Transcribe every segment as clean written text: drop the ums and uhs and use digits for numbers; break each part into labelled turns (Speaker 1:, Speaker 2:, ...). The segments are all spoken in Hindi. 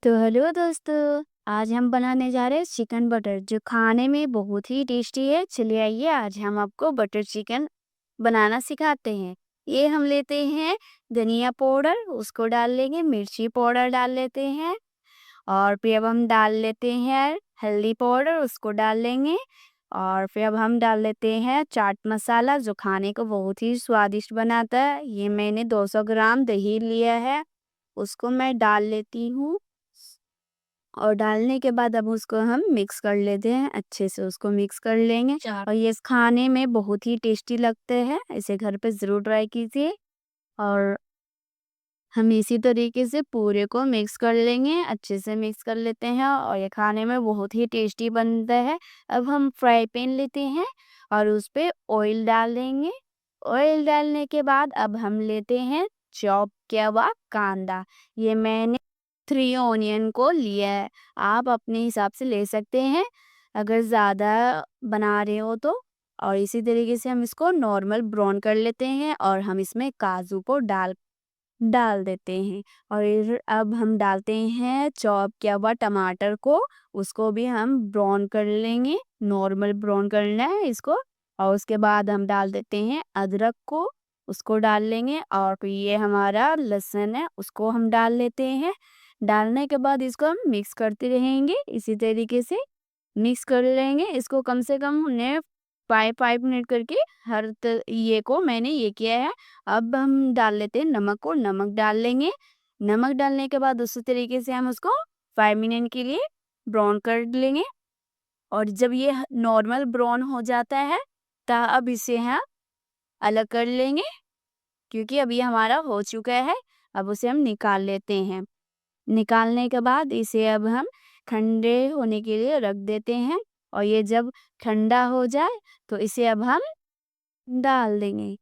Speaker 1: तो हेलो दोस्तों, आज हम बनाने जा रहे हैं चिकन बटर जो खाने में बहुत ही टेस्टी है। चलिए आइए आज हम आपको बटर चिकन बनाना सिखाते हैं। ये हम लेते हैं धनिया पाउडर, उसको डाल लेंगे, मिर्ची पाउडर डाल लेते हैं और फिर अब हम डाल लेते हैं हल्दी पाउडर, उसको डाल लेंगे और फिर अब हम डाल लेते हैं चाट मसाला जो खाने को बहुत ही स्वादिष्ट बनाता है। ये मैंने 200 ग्राम दही लिया है, उसको मैं डाल लेती हूँ और डालने के बाद अब उसको हम मिक्स कर लेते हैं, अच्छे से उसको मिक्स कर लेंगे और ये खाने में बहुत ही टेस्टी लगते हैं। इसे घर पे ज़रूर ट्राई कीजिए और हम इसी तरीके से पूरे को मिक्स कर लेंगे, अच्छे से मिक्स कर लेते हैं और ये खाने में बहुत ही टेस्टी बनता है। अब हम फ्राई पैन लेते हैं और उस पे ऑयल डाल देंगे। ऑयल डालने के बाद अब हम लेते हैं चॉप किया हुआ कांदा। ये मैंने 3 ऑनियन को लिया है, आप अपने हिसाब से ले सकते हैं अगर ज़्यादा बना रहे हो तो। और इसी तरीके से हम इसको नॉर्मल ब्राउन कर लेते हैं और हम इसमें काजू को डाल डाल देते हैं और अब हम डालते हैं चॉप किया हुआ टमाटर को, उसको भी हम ब्राउन कर लेंगे, नॉर्मल ब्राउन करना है इसको। और उसके बाद हम डाल देते हैं अदरक को, उसको डाल लेंगे और फिर ये हमारा लहसुन है उसको हम डाल लेते हैं। डालने के बाद इसको हम मिक्स करते रहेंगे, इसी तरीके से मिक्स कर लेंगे इसको कम से कम उन्हें 5 मिनट करके। ये को मैंने ये किया है। अब हम डाल लेते हैं नमक को, नमक डाल लेंगे। नमक डालने के बाद उसी तरीके से हम उसको 5 मिनट के लिए ब्राउन कर लेंगे और जब ये नॉर्मल ब्राउन हो जाता है अब इसे हम अलग कर लेंगे क्योंकि अब ये हमारा हो चुका है। अब उसे हम निकाल लेते हैं। निकालने के बाद इसे अब हम ठंडे होने के लिए रख देते हैं और ये जब ठंडा हो जाए तो इसे अब हम डाल देंगे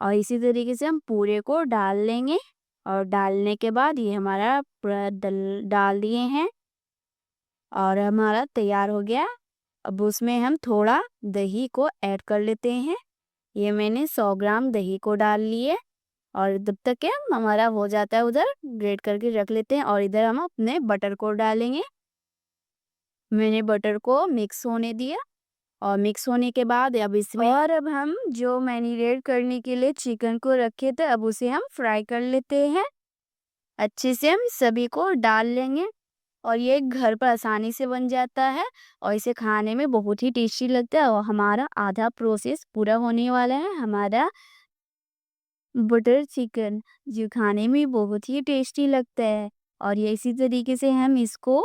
Speaker 1: और इसी तरीके से हम पूरे को डाल लेंगे। और डालने के बाद ये हमारा पूरा डाल दिए हैं और हमारा तैयार हो गया। अब उसमें हम थोड़ा दही को ऐड कर लेते हैं। ये मैंने 100 ग्राम दही को डाल लिए और जब तक के हमारा हो जाता है उधर ग्रेट करके रख लेते हैं और इधर हम अपने बटर को डालेंगे। मैंने बटर को मिक्स होने दिया और मिक्स होने के बाद अब इसमें और अब हम जो मैरिनेट करने के लिए चिकन को रखे थे अब उसे हम फ्राई कर लेते हैं। अच्छे से हम सभी को डाल लेंगे और ये घर पर आसानी से बन जाता है और इसे खाने में बहुत ही टेस्टी लगता है। और हमारा आधा प्रोसेस पूरा होने वाला है, हमारा बटर चिकन जो खाने में बहुत ही टेस्टी लगता है। और ये इसी तरीके से हम इसको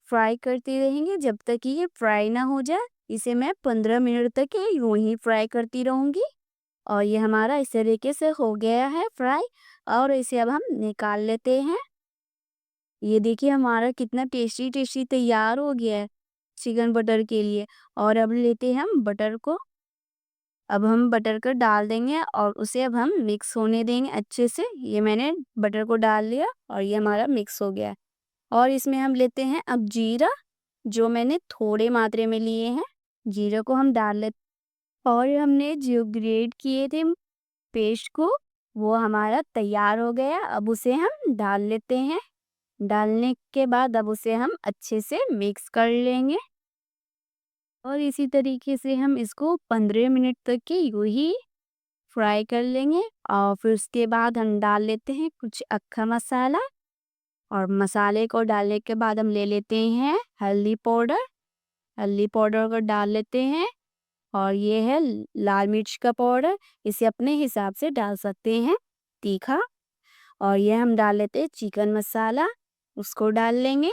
Speaker 1: फ्राई करते रहेंगे जब तक कि ये फ्राई ना हो जाए। इसे मैं 15 मिनट तक यूं ही फ्राई करती रहूंगी और ये हमारा इस तरीके से हो गया है फ्राई और इसे अब हम निकाल लेते हैं। ये देखिए हमारा कितना टेस्टी टेस्टी तैयार हो गया है चिकन बटर के लिए। और अब लेते हैं हम बटर को, अब हम बटर को डाल देंगे और उसे अब हम मिक्स होने देंगे अच्छे से। ये मैंने बटर को डाल लिया और ये हमारा मिक्स हो गया है। और इसमें हम लेते हैं अब जीरा, जो मैंने थोड़े मात्रा में लिए हैं, जीरे को हम डाल लेते और हमने जो ग्रेट किए थे पेस्ट को वो हमारा तैयार हो गया। अब उसे हम डाल लेते हैं। डालने के बाद अब उसे हम अच्छे से मिक्स कर लेंगे और इसी तरीके से हम इसको 15 मिनट तक के यूं ही फ्राई कर लेंगे। और फिर उसके बाद हम डाल लेते हैं कुछ अक्खा मसाला और मसाले को डालने के बाद हम ले लेते हैं हल्दी पाउडर। हल्दी पाउडर को डाल लेते हैं और ये है लाल मिर्च का पाउडर, इसे अपने हिसाब से डाल सकते हैं तीखा। और ये हम डाल लेते हैं चिकन मसाला, उसको डाल लेंगे।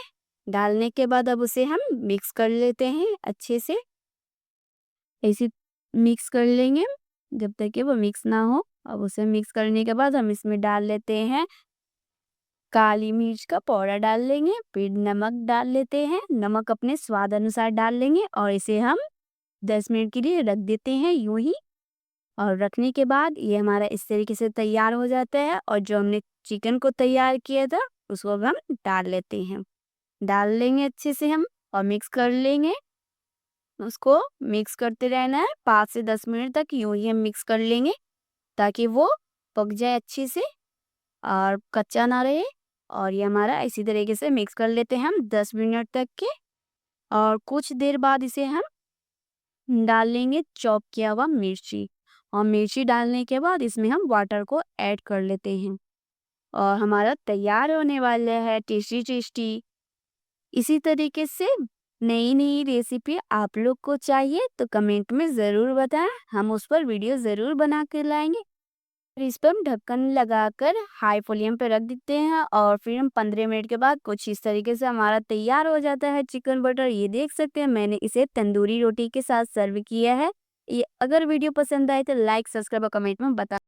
Speaker 1: डालने के बाद अब उसे हम मिक्स कर लेते हैं अच्छे से, ऐसे मिक्स कर लेंगे जब तक कि वो मिक्स ना हो। अब उसे मिक्स करने के बाद हम इसमें डाल लेते हैं काली मिर्च का पाउडर डाल लेंगे, फिर नमक डाल लेते हैं, नमक अपने स्वाद अनुसार डाल लेंगे और इसे हम 10 मिनट के लिए रख देते हैं यूं ही। और रखने के बाद ये हमारा इस तरीके से तैयार हो जाता है और जो हमने चिकन को तैयार किया था उसको अब हम डाल लेते हैं। डाल लेंगे अच्छे से हम और मिक्स कर लेंगे। उसको मिक्स करते रहना है 5 से 10 मिनट तक यूं ही हम मिक्स कर लेंगे ताकि वो पक जाए अच्छे से और कच्चा ना रहे। और ये हमारा इसी तरीके से मिक्स कर लेते हैं हम 10 मिनट तक के। और कुछ देर बाद इसे हम डाल लेंगे चॉप किया हुआ मिर्ची। और मिर्ची डालने के बाद इसमें हम वाटर को ऐड कर लेते हैं और हमारा तैयार होने वाला है टेस्टी टेस्टी। इसी तरीके से नई नई रेसिपी आप लोग को चाहिए तो कमेंट में ज़रूर बताएं, हम उस पर वीडियो ज़रूर बना कर लाएंगे। फिर इस पर हम ढक्कन लगाकर हाई फ्लेम पे रख देते हैं और फिर हम 15 मिनट के बाद कुछ इस तरीके से हमारा तैयार हो जाता है चिकन बटर। ये देख सकते हैं मैंने इसे तंदूरी रोटी के साथ सर्व किया है। ये अगर वीडियो पसंद आए तो लाइक सब्सक्राइब और कमेंट में बता